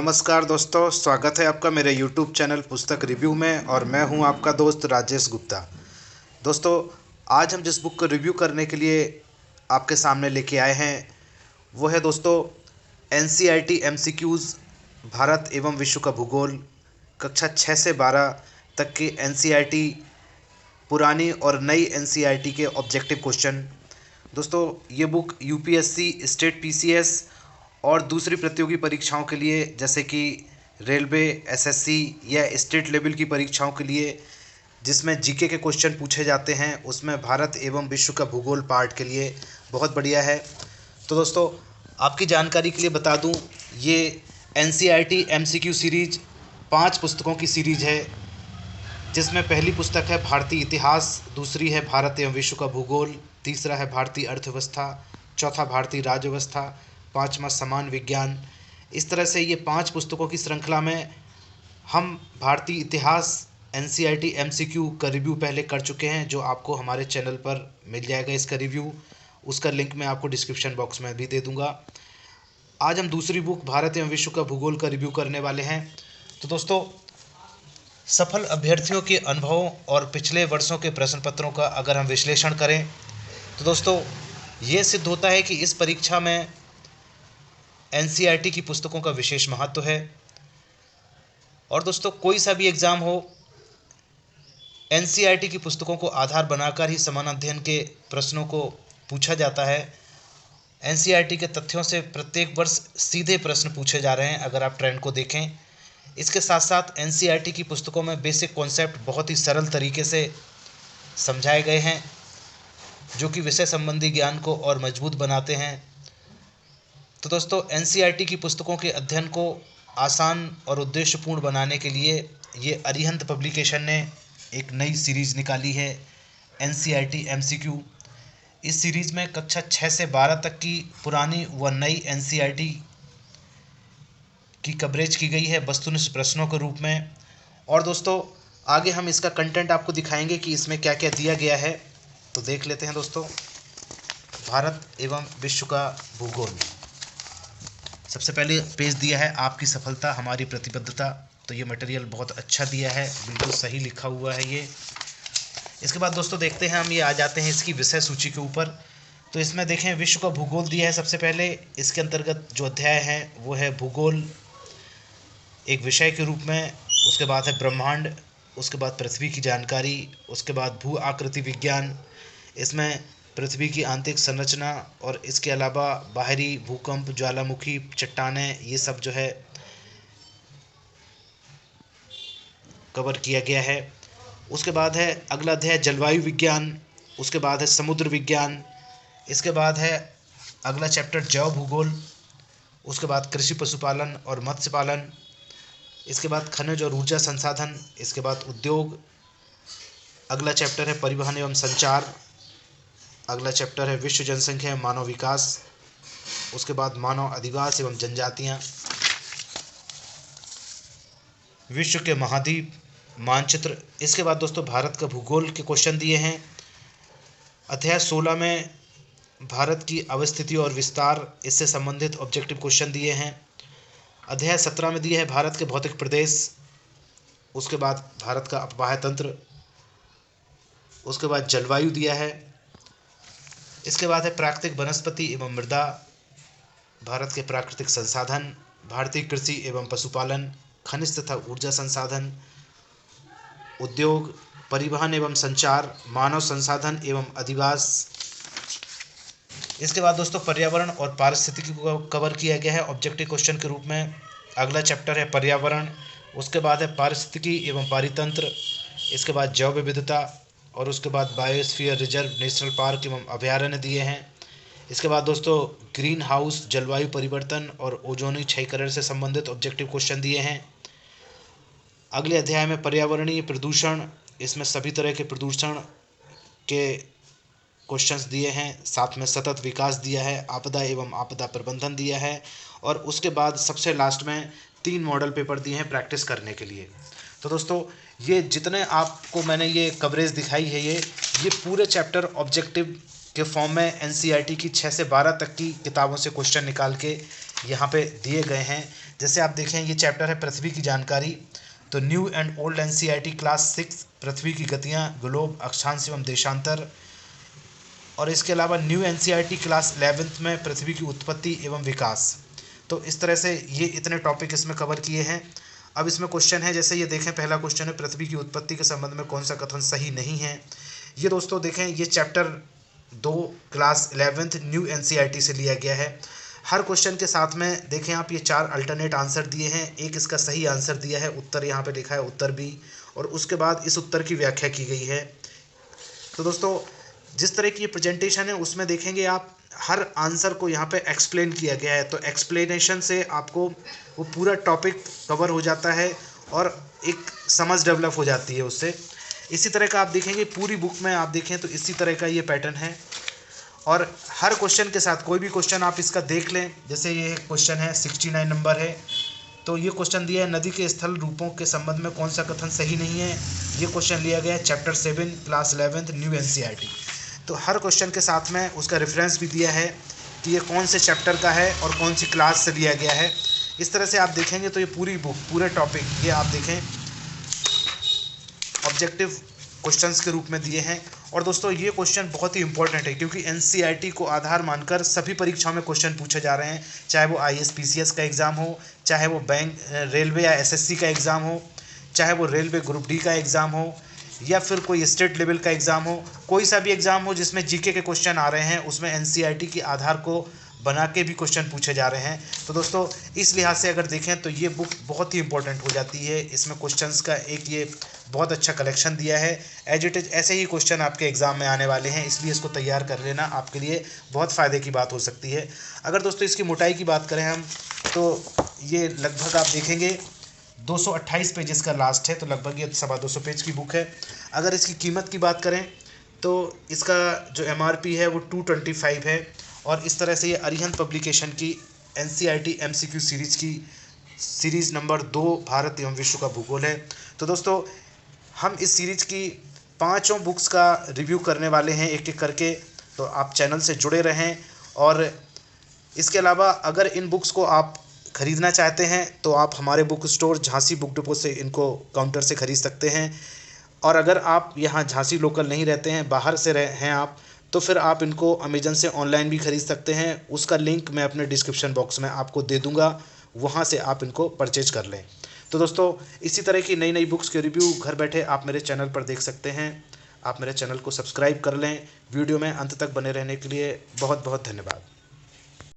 नमस्कार दोस्तों, स्वागत है आपका मेरे YouTube चैनल पुस्तक रिव्यू में। और मैं हूं आपका दोस्त राजेश गुप्ता। दोस्तों, आज हम जिस बुक को रिव्यू करने के लिए आपके सामने लेके आए हैं वो है दोस्तों NCERT MCQs भारत एवं विश्व का भूगोल कक्षा 6 से 12 तक के NCERT पुरानी और नई NCERT के ऑब्जेक्टिव क्वेश्चन। दोस्तों, ये बुक UPSC, स्टेट PCS और दूसरी प्रतियोगी परीक्षाओं के लिए जैसे कि रेलवे, SSC या स्टेट लेवल की परीक्षाओं के लिए जिसमें जीके के क्वेश्चन पूछे जाते हैं, उसमें भारत एवं विश्व का भूगोल पार्ट के लिए बहुत बढ़िया है। तो दोस्तों, आपकी जानकारी के लिए बता दूं, ये NCERT MCQ सीरीज 5 पुस्तकों की सीरीज है, जिसमें पहली पुस्तक है भारतीय इतिहास, दूसरी है भारत एवं विश्व का भूगोल, तीसरा है भारतीय अर्थव्यवस्था, चौथा भारतीय राज्य व्यवस्था, पाँचवा समान विज्ञान। इस तरह से ये 5 पुस्तकों की श्रृंखला में हम भारतीय इतिहास NCERT MCQ का रिव्यू पहले कर चुके हैं, जो आपको हमारे चैनल पर मिल जाएगा। इसका रिव्यू, उसका लिंक मैं आपको डिस्क्रिप्शन बॉक्स में भी दे दूंगा। आज हम दूसरी बुक भारत एवं विश्व का भूगोल का रिव्यू करने वाले हैं। तो दोस्तों, सफल अभ्यर्थियों के अनुभवों और पिछले वर्षों के प्रश्न पत्रों का अगर हम विश्लेषण करें तो दोस्तों, ये सिद्ध होता है कि इस परीक्षा में NCERT की पुस्तकों का विशेष महत्व है। और दोस्तों, कोई सा भी एग्ज़ाम हो, NCERT की पुस्तकों को आधार बनाकर ही समान अध्ययन के प्रश्नों को पूछा जाता है। NCERT के तथ्यों से प्रत्येक वर्ष सीधे प्रश्न पूछे जा रहे हैं, अगर आप ट्रेंड को देखें। इसके साथ साथ NCERT की पुस्तकों में बेसिक कॉन्सेप्ट बहुत ही सरल तरीके से समझाए गए हैं, जो कि विषय संबंधी ज्ञान को और मजबूत बनाते हैं। तो दोस्तों, NCERT की पुस्तकों के अध्ययन को आसान और उद्देश्यपूर्ण बनाने के लिए ये अरिहंत पब्लिकेशन ने एक नई सीरीज़ निकाली है, NCERT MCQ। इस सीरीज़ में कक्षा 6 से 12 तक की पुरानी व नई NCERT की कवरेज की गई है वस्तुनिष्ठ प्रश्नों के रूप में। और दोस्तों, आगे हम इसका कंटेंट आपको दिखाएंगे कि इसमें क्या क्या दिया गया है। तो देख लेते हैं दोस्तों। भारत एवं विश्व का भूगोल। सबसे पहले पेज दिया है आपकी सफलता हमारी प्रतिबद्धता। तो ये मटेरियल बहुत अच्छा दिया है, बिल्कुल सही लिखा हुआ है ये। इसके बाद दोस्तों देखते हैं, हम ये आ जाते हैं इसकी विषय सूची के ऊपर। तो इसमें देखें, विश्व का भूगोल दिया है सबसे पहले। इसके अंतर्गत जो अध्याय है वो है भूगोल एक विषय के रूप में। उसके बाद है ब्रह्मांड, उसके बाद पृथ्वी की जानकारी, उसके बाद भू आकृति विज्ञान। इसमें पृथ्वी की आंतरिक संरचना और इसके अलावा बाहरी भूकंप, ज्वालामुखी, चट्टानें, ये सब जो है कवर किया गया है। उसके बाद है अगला अध्याय जलवायु विज्ञान, उसके बाद है समुद्र विज्ञान, इसके बाद है अगला चैप्टर जैव भूगोल, उसके बाद कृषि पशुपालन और मत्स्य पालन, इसके बाद खनिज और ऊर्जा संसाधन, इसके बाद उद्योग, अगला चैप्टर है परिवहन एवं संचार, अगला चैप्टर है विश्व जनसंख्या एवं मानव विकास, उसके बाद मानव अधिवास एवं जनजातियाँ, विश्व के महाद्वीप मानचित्र। इसके बाद दोस्तों भारत का भूगोल के क्वेश्चन दिए हैं। अध्याय 16 में भारत की अवस्थिति और विस्तार, इससे संबंधित ऑब्जेक्टिव क्वेश्चन दिए हैं। अध्याय 17 में दिए है भारत के भौतिक प्रदेश, उसके बाद भारत का अपवाह तंत्र, उसके बाद जलवायु दिया है। इसके बाद है प्राकृतिक वनस्पति एवं मृदा, भारत के प्राकृतिक संसाधन, भारतीय कृषि एवं पशुपालन, खनिज तथा ऊर्जा संसाधन, उद्योग, परिवहन एवं संचार, मानव संसाधन एवं अधिवास। इसके बाद दोस्तों पर्यावरण और पारिस्थितिकी को कवर किया गया है ऑब्जेक्टिव क्वेश्चन के रूप में। अगला चैप्टर है पर्यावरण, उसके बाद है पारिस्थितिकी एवं पारितंत्र, इसके बाद जैव विविधता, और उसके बाद बायोस्फीयर रिजर्व, नेशनल पार्क एवं अभयारण्य दिए हैं। इसके बाद दोस्तों ग्रीन हाउस, जलवायु परिवर्तन और ओजोनी क्षयकरण से संबंधित ऑब्जेक्टिव क्वेश्चन दिए हैं। अगले अध्याय में पर्यावरणीय प्रदूषण, इसमें सभी तरह के प्रदूषण के क्वेश्चंस दिए हैं। साथ में सतत विकास दिया है, आपदा एवं आपदा प्रबंधन दिया है, और उसके बाद सबसे लास्ट में 3 मॉडल पेपर दिए हैं प्रैक्टिस करने के लिए। तो दोस्तों, ये जितने आपको मैंने ये कवरेज दिखाई है, ये पूरे चैप्टर ऑब्जेक्टिव के फॉर्म में NCERT की 6 से 12 तक की किताबों से क्वेश्चन निकाल के यहाँ पे दिए गए हैं। जैसे आप देखें ये चैप्टर है पृथ्वी की जानकारी, तो new and old NCERT class 6 पृथ्वी की गतियाँ, ग्लोब, अक्षांश एवं देशांतर। और इसके अलावा न्यू एनसीईआरटी क्लास 11th में पृथ्वी की उत्पत्ति एवं विकास। तो इस तरह से ये इतने टॉपिक इसमें कवर किए हैं। अब इसमें क्वेश्चन है, जैसे ये देखें पहला क्वेश्चन है पृथ्वी की उत्पत्ति के संबंध में कौन सा कथन सही नहीं है। ये दोस्तों देखें ये chapter 2 class 11th new NCERT से लिया गया है। हर क्वेश्चन के साथ में देखें आप ये 4 अल्टरनेट आंसर दिए हैं, एक इसका सही आंसर दिया है, उत्तर यहाँ पे लिखा है उत्तर भी, और उसके बाद इस उत्तर की व्याख्या की गई है। तो दोस्तों जिस तरह की ये प्रेजेंटेशन है उसमें देखेंगे आप हर आंसर को यहाँ पे एक्सप्लेन किया गया है, तो एक्सप्लेनेशन से आपको वो पूरा टॉपिक कवर हो जाता है और एक समझ डेवलप हो जाती है उससे। इसी तरह का आप देखेंगे पूरी बुक में आप देखें तो इसी तरह का ये पैटर्न है, और हर क्वेश्चन के साथ कोई भी क्वेश्चन आप इसका देख लें। जैसे ये क्वेश्चन है 69 नंबर है, तो ये क्वेश्चन दिया है नदी के स्थल रूपों के संबंध में कौन सा कथन सही नहीं है। ये क्वेश्चन लिया गया है chapter 7 class 11th new NCERT. तो हर क्वेश्चन के साथ में उसका रेफरेंस भी दिया है कि ये कौन से चैप्टर का है और कौन सी क्लास से लिया गया है। इस तरह से आप देखेंगे तो ये पूरी बुक पूरे टॉपिक ये आप देखें ऑब्जेक्टिव क्वेश्चंस के रूप में दिए हैं। और दोस्तों ये क्वेश्चन बहुत ही इंपॉर्टेंट है क्योंकि एनसीईआरटी को आधार मानकर सभी परीक्षाओं में क्वेश्चन पूछे जा रहे हैं, चाहे वो आईएएस का एग्ज़ाम हो, चाहे वो बैंक रेलवे या एसएससी का एग्ज़ाम हो, चाहे वो रेलवे ग्रुप डी का एग्ज़ाम हो, या फिर कोई स्टेट लेवल का एग्ज़ाम हो, कोई सा भी एग्ज़ाम हो जिसमें जीके के क्वेश्चन आ रहे हैं उसमें एनसीईआरटी के आधार को बना के भी क्वेश्चन पूछे जा रहे हैं। तो दोस्तों इस लिहाज से अगर देखें तो ये बुक बहुत ही इंपॉर्टेंट हो जाती है। इसमें क्वेश्चंस का एक ये बहुत अच्छा कलेक्शन दिया है, एज इट इज़ ऐसे ही क्वेश्चन आपके एग्ज़ाम में आने वाले हैं, इसलिए इसको तैयार कर लेना आपके लिए बहुत फ़ायदे की बात हो सकती है। अगर दोस्तों इसकी मोटाई की बात करें हम तो ये लगभग आप देखेंगे 228 पेजेस का लास्ट है, तो लगभग ये 225 पेज की बुक है। अगर इसकी कीमत की बात करें तो इसका जो एमआरपी है वो 225 है, और इस तरह से ये अरिहंत पब्लिकेशन की एनसीईआरटी एमसीक्यू सीरीज़ की सीरीज़ नंबर 2 भारत एवं विश्व का भूगोल है। तो दोस्तों हम इस सीरीज़ की 5 बुक्स का रिव्यू करने वाले हैं एक एक करके, तो आप चैनल से जुड़े रहें। और इसके अलावा अगर इन बुक्स को आप ख़रीदना चाहते हैं तो आप हमारे book store Jhansi book depot से इनको काउंटर से ख़रीद सकते हैं। और अगर आप यहाँ झांसी लोकल नहीं रहते हैं, बाहर से हैं आप, तो फिर आप इनको अमेज़न से ऑनलाइन भी ख़रीद सकते हैं। उसका लिंक मैं अपने डिस्क्रिप्शन बॉक्स में आपको दे दूँगा, वहाँ से आप इनको परचेज कर लें। तो दोस्तों इसी तरह की नई नई बुक्स के रिव्यू घर बैठे आप मेरे चैनल पर देख सकते हैं। आप मेरे चैनल को सब्सक्राइब कर लें। वीडियो में अंत तक बने रहने के लिए बहुत बहुत धन्यवाद।